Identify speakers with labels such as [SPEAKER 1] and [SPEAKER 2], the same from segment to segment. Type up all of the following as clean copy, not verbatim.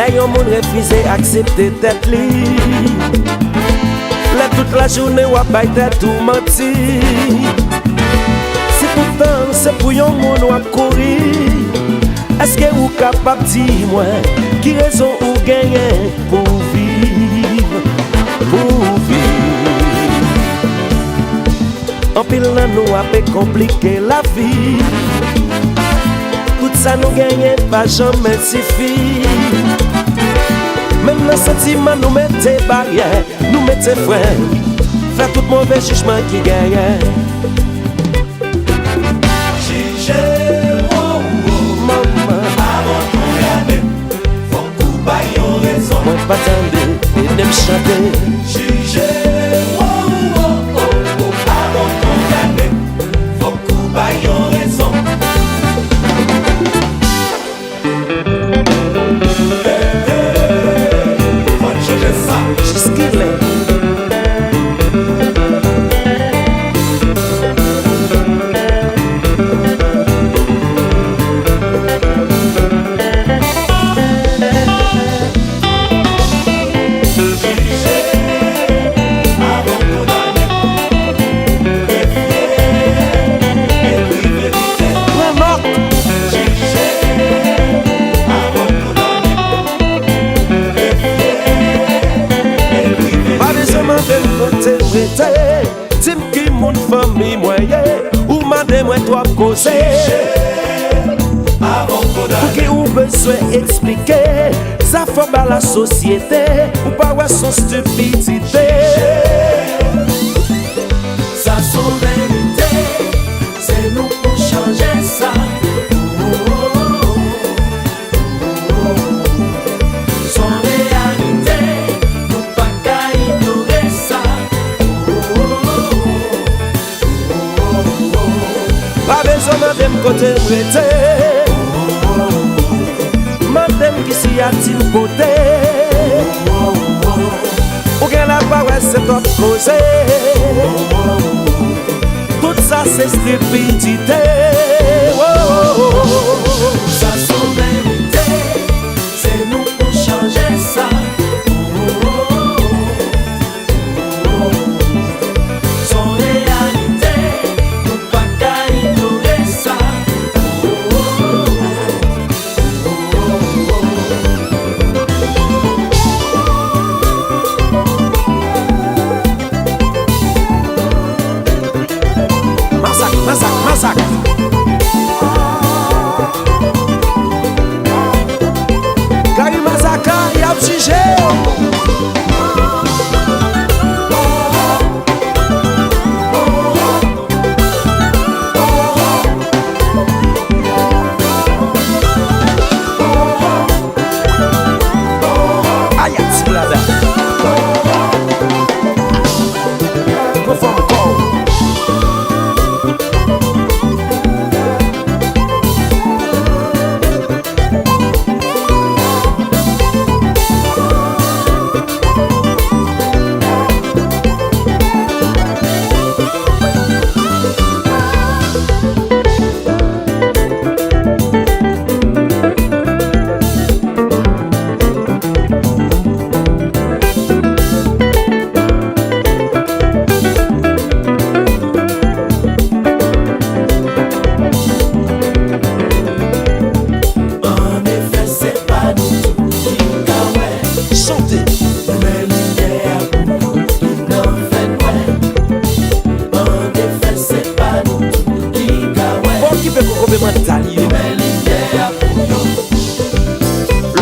[SPEAKER 1] Là yon moun refuse accepter tête li. Là toute la journée ou bay tête tout menti. Si pourtant c'est pour yon moun ou courir. Est-ce que vous capable dire moi qui raison ou gagner pour vivre, pour vivre. En pile là nous a fait compliquer la vie. Tout ça nous gagne pas jamais suffit. Même le sentiment nous mettez barrière, nous mettez frein. Faire tout mauvais jugement qui gagne. Moi pas t'aider et n'aime chanter.
[SPEAKER 2] Juger, oh, oh, oh, oh, avant qu'on gagne, faut qu'on baille en raison. Faut changer ça.
[SPEAKER 1] Jusqu'il est. Tim qui mon famille moyen ou madame moi toi causer
[SPEAKER 2] avant qu'on
[SPEAKER 1] pour qui ou besoin expliquer ça faut pas la société ou pas ouais son stupidité
[SPEAKER 2] ça son vérité c'est nous pour changer ça.
[SPEAKER 1] Madame côté prêté, madame qui s'y a-t-il côté, ou qu'elle a pas ouais c'est autre cause, tout ça c'est stupidité.
[SPEAKER 2] Ça son vérité, c'est nous pour changer ça.
[SPEAKER 1] Massacre. Gary Massacre, il a jugé.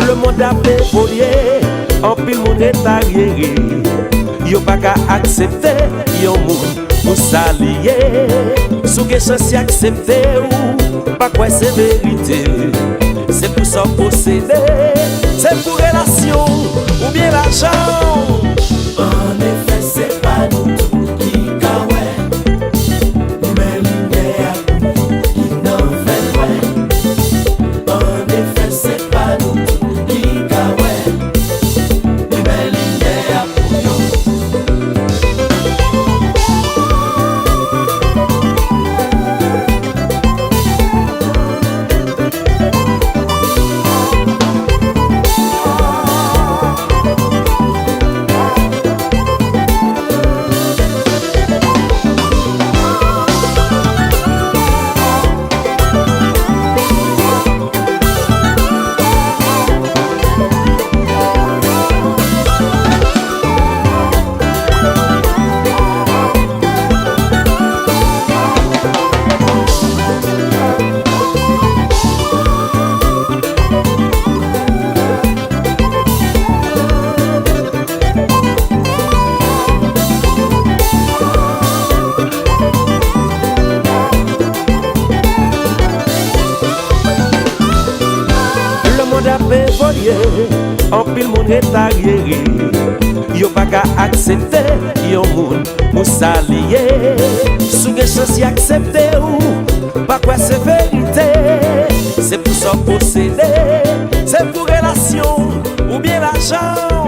[SPEAKER 1] Le monde a évolué, en pile monde est arriéré. Yo pas qu'à accepter, yo moun pour s'allier. Sous que chance accepter ou pas quoi c'est vérité. C'est pour s'en posséder, c'est pour relation ou bien l'argent.
[SPEAKER 2] En effet c'est pas nous tout qui gagne, mais l'idée qui n'en fait pas. En effet c'est pas nous tout qui gagne, mais l'idée pour nous.
[SPEAKER 1] folie, en pile moun retalié. Yo pas qu'à accepter, yo moun pour s'allier. Sous gen chance y accepter ou, pas quoi c'est vérité. C'est pour s'en posséder, c'est pour relation ou bien l'argent.